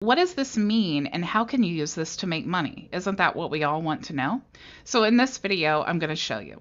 What does this mean and how can you use this to make money? Isn't that what we all want to know? So in this video, I'm going to show you.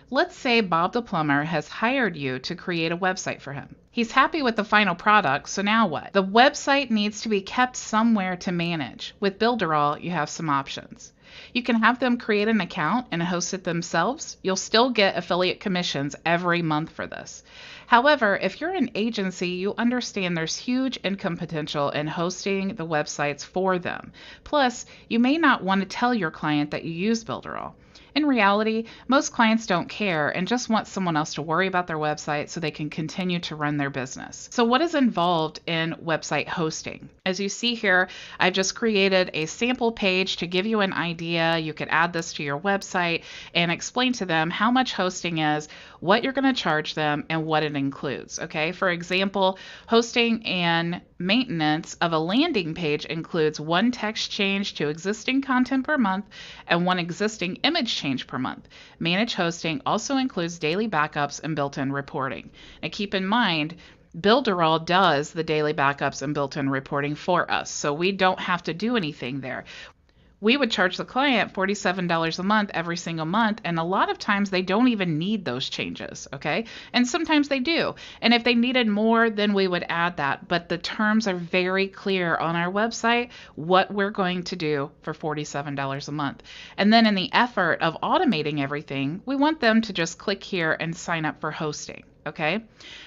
Let's say Bob the plumber has hired you to create a website for him. He's happy with the final product, so now what? The website needs to be kept somewhere to manage. With Builderall, you have some options. You can have them create an account and host it themselves. You'll still get affiliate commissions every month for this. However, if you're an agency, you understand there's huge income potential in hosting the websites for them. Plus, you may not want to tell your client that you use Builderall. In reality, most clients don't care and just want someone else to worry about their website so they can continue to run their business. So what is involved in website hosting? As you see here, I've just created a sample page to give you an idea. You could add this to your website and explain to them how much hosting is, what you're going to charge them, and what it includes. Okay, for example, hosting and maintenance of a landing page includes one text change to existing content per month and one existing image change per month. Managed hosting also includes daily backups and built-in reporting. Now keep in mind, Builderall does the daily backups and built-in reporting for us, so we don't have to do anything there. We would charge the client $47 a month every single month, and a lot of times they don't even need those changes, okay? And sometimes they do. And if they needed more, then we would add that. But the terms are very clear on our website what we're going to do for $47 a month. And then in the effort of automating everything, we want them to just click here and sign up for hosting. Okay,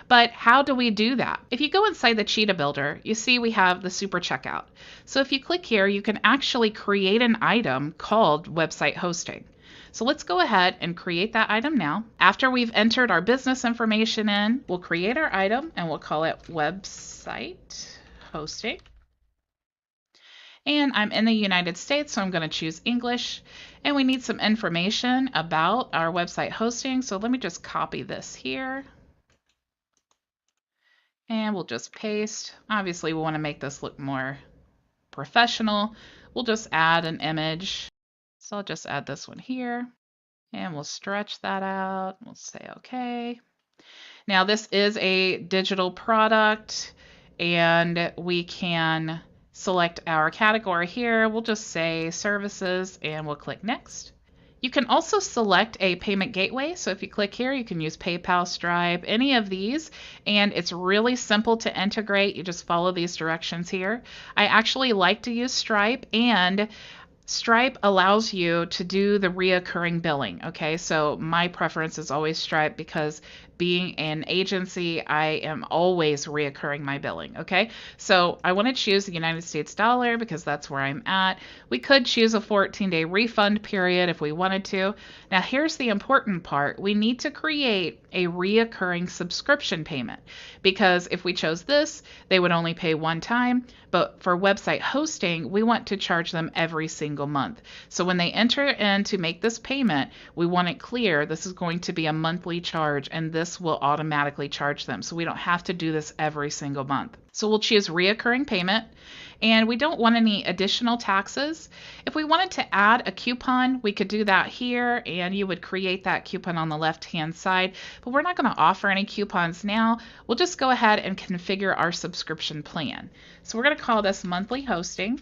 but how do we do that? If you go inside the Cheetah Builder, you see we have the super checkout. So if you click here, you can actually create an item called website hosting. So let's go ahead and create that item now. After we've entered our business information in, we'll create our item and we'll call it website hosting. And I'm in the United States, so I'm going to choose English. And we need some information about our website hosting. So let me just copy this here. And we'll just paste. Obviously, we want to make this look more professional. We'll just add an image. So I'll just add this one here. And we'll stretch that out. We'll say OK. Now, this is a digital product, and we can select our category here. We'll just say services, and we'll click next. You can also select a payment gateway. So if you click here, you can use PayPal, Stripe, any of these, and it's really simple to integrate. You just follow these directions here. I actually like to use Stripe, and Stripe allows you to do the reoccurring billing. Okay, so my preference is always Stripe because being an agency, I am always reoccurring my billing. Okay, so I want to choose the United States dollar because that's where I'm at. We could choose a 14-day refund period if we wanted to. Now here's the important part. We need to create a reoccurring subscription payment because if we chose this, they would only pay one time. But for website hosting, we want to charge them every single month. So when they enter in to make this payment, we want it clear this is going to be a monthly charge and this will automatically charge them. So we don't have to do this every single month. So we'll choose reoccurring payment, and we don't want any additional taxes. If we wanted to add a coupon, we could do that here, and you would create that coupon on the left-hand side, but we're not going to offer any coupons now. We'll just go ahead and configure our subscription plan. So we're going to call this monthly hosting,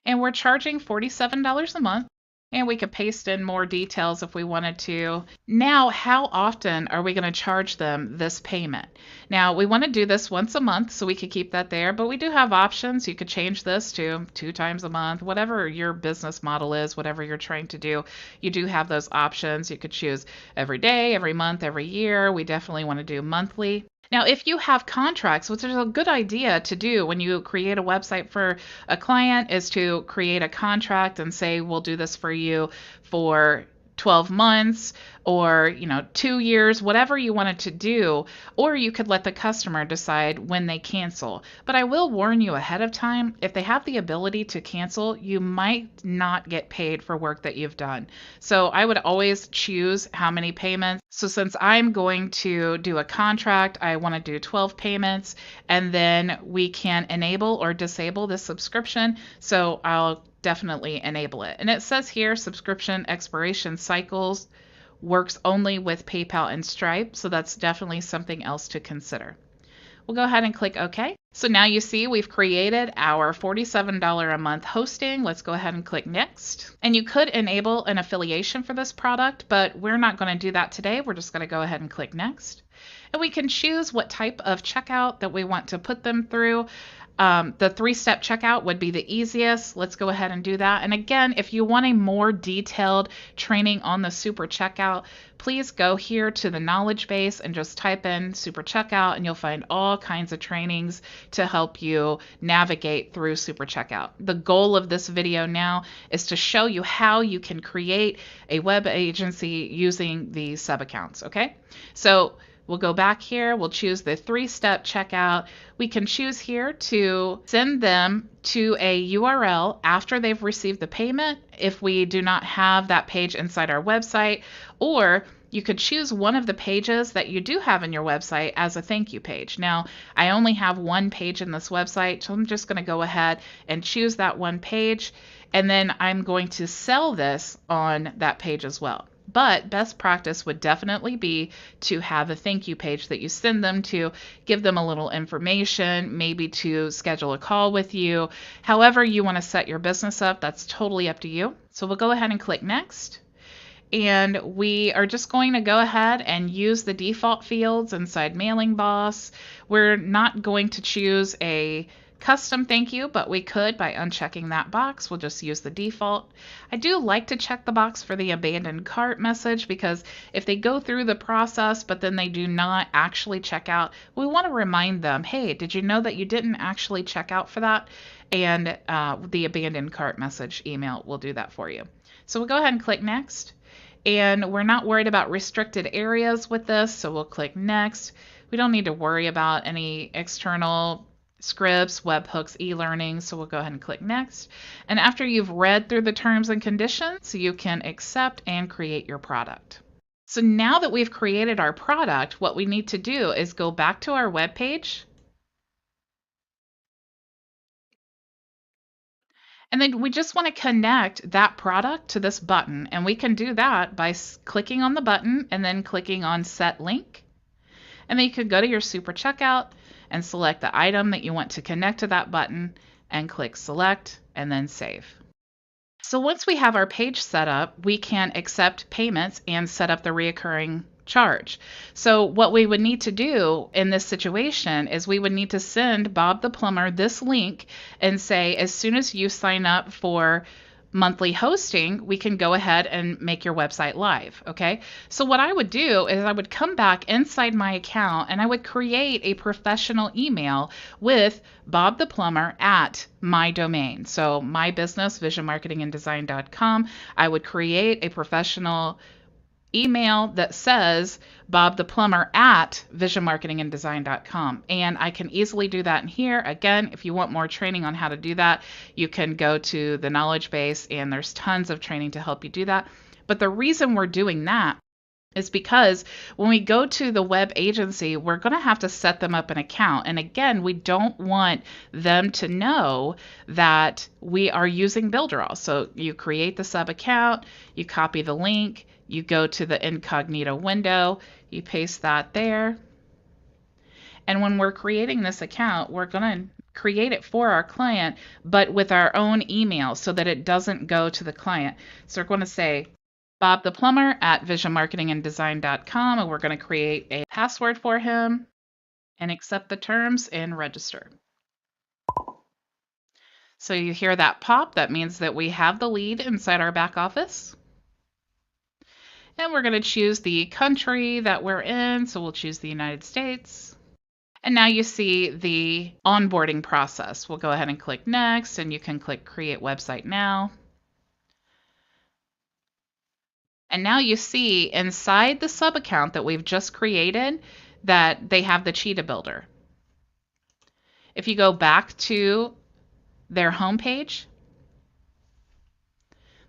and we're charging $47 a month. And we could paste in more details if we wanted to. Now, how often are we going to charge them this payment? Now, we want to do this once a month, so we could keep that there, but we do have options. You could change this to 2 times a month, whatever your business model is, whatever you're trying to do. You do have those options. You could choose every day, every month, every year. We definitely want to do monthly. Now, if you have contracts, which is a good idea to do when you create a website for a client, is to create a contract and say, we'll do this for you for 12 months or 2 years, whatever you wanted to do, or you could let the customer decide when they cancel. But I will warn you ahead of time, if they have the ability to cancel, you might not get paid for work that you've done. So I would always choose how many payments. So since I'm going to do a contract, I want to do 12 payments, and then we can enable or disable the subscription. So I'll definitely enable it. And it says here, subscription expiration cycles works only with PayPal and Stripe. So that's definitely something else to consider. We'll go ahead and click OK. So now you see we've created our $47 a month hosting. Let's go ahead and click next. And you could enable an affiliation for this product, but we're not going to do that today. We're just going to go ahead and click next. And we can choose what type of checkout that we want to put them through. The 3-step checkout would be the easiest. Let's go ahead and do that. And again, if you want a more detailed training on the super checkout, please go here to the knowledge base and just type in super checkout, and you'll find all kinds of trainings to help you navigate through super checkout. The goal of this video now is to show you how you can create a web agency using these sub accounts. Okay, so we'll go back here, we'll choose the 3-step checkout. We can choose here to send them to a URL after they've received the payment if we do not have that page inside our website, or you could choose one of the pages that you do have in your website as a thank you page. Now, I only have one page in this website, so I'm just going to go ahead and choose that one page, and then I'm going to sell this on that page as well. But best practice would definitely be to have a thank you page that you send them to, give them a little information, maybe to schedule a call with you. However you want to set your business up, that's totally up to you. So we'll go ahead and click next. And we are just going to go ahead and use the default fields inside Mailing Boss. We're not going to choose a custom thank you, but we could by unchecking that box. We'll just use the default. I do like to check the box for the abandoned cart message, because if they go through the process but then they do not actually check out, we want to remind them, hey, did you know that you didn't actually check out for that? And the abandoned cart message email will do that for you. So we'll go ahead and click next. And we're not worried about restricted areas with this, so we'll click next. We don't need to worry about any external scripts, webhooks, e-learning, so we'll go ahead and click next. And after you've read through the terms and conditions, you can accept and create your product. So now that we've created our product, what we need to do is go back to our web page. And then we just want to connect that product to this button. And we can do that by clicking on the button and then clicking on Set Link. And then you could go to your super checkout and select the item that you want to connect to that button and click Select and then Save. So once we have our page set up, we can accept payments and set up the reoccurring charge. So what we would need to do in this situation is we would need to send Bob the plumber this link and say, as soon as you sign up for monthly hosting, we can go ahead and make your website live. Okay, so what I would do is I would come back inside my account and I would create a professional email with Bob the plumber at my domain. So my business, visionmarketinganddesign.com. I would create a professional email that says Bob the plumber at visionmarketinganddesign.com, and I can easily do that in here. Again, if you want more training on how to do that, you can go to the knowledge base and there's tons of training to help you do that. But the reason we're doing that is because when we go to the web agency, we're going to have to set them up an account. And again, we don't want them to know that we are using Builderall. So you create the sub account, you copy the link, you go to the incognito window, you paste that there. And when we're creating this account, we're going to create it for our client, but with our own email so that it doesn't go to the client. So we're going to say Bob the plumber at visionmarketinganddesign.com, and we're going to create a password for him and accept the terms and register. So you hear that pop, that means that we have the lead inside our back office. And we're going to choose the country that we're in, so we'll choose the United States. And now you see the onboarding process. We'll go ahead and click next, and you can click Create Website Now. And now you see inside the sub account that we've just created that they have the Cheetah Builder. If you go back to their homepage,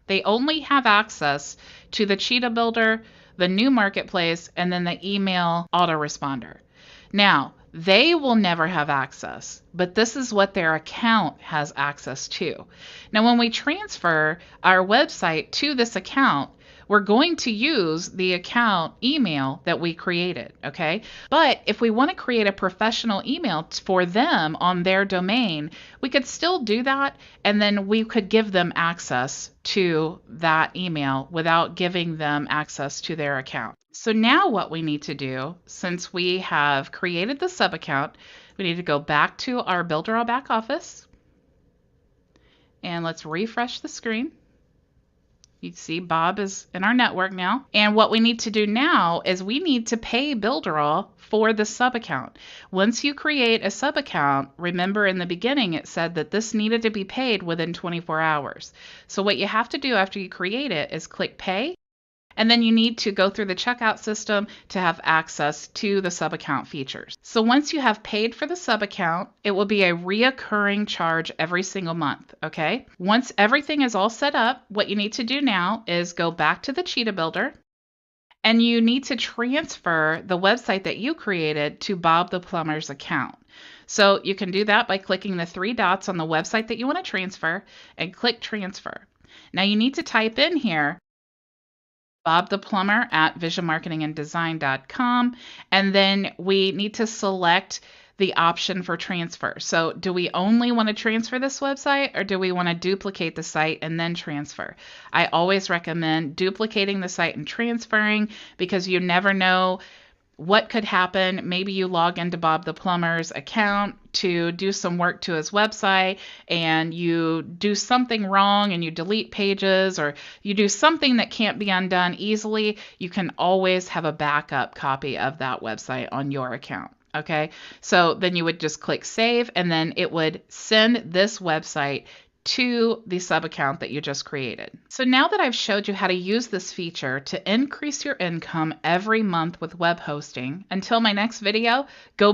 they only have access to the Cheetah Builder, the new marketplace, and then the email autoresponder. Now, they will never have access, but this is what their account has access to. Now, when we transfer our website to this account, we're going to use the account email that we created, okay? But if we want to create a professional email for them on their domain, we could still do that, and then we could give them access to that email without giving them access to their account. So now what we need to do, since we have created the sub account, we need to go back to our Builderall back office, and let's refresh the screen. You see Bob is in our network now. And what we need to do now is we need to pay Builderall for the sub account. Once you create a sub account, remember in the beginning it said that this needed to be paid within 24 hours. So what you have to do after you create it is click pay. And then you need to go through the checkout system to have access to the sub account features. So once you have paid for the sub account, it will be a reoccurring charge every single month, okay? Once everything is all set up, what you need to do now is go back to the Cheetah Builder, and you need to transfer the website that you created to Bob the Plumber's account. So you can do that by clicking the 3 dots on the website that you want to transfer and click transfer. Now you need to type in here Bob the Plumber at visionmarketinganddesign.com, and then we need to select the option for transfer. So do we only want to transfer this website, or do we want to duplicate the site and then transfer? I always recommend duplicating the site and transferring, because you never know what could happen. Maybe you log into Bob the Plumber's account to do some work to his website, and you do something wrong and you delete pages, or you do something that can't be undone easily. You can always have a backup copy of that website on your account. Okay, so then you would just click save, and then it would send this website to the sub account that you just created. So now that I've showed you how to use this feature to increase your income every month with web hosting, until my next video, go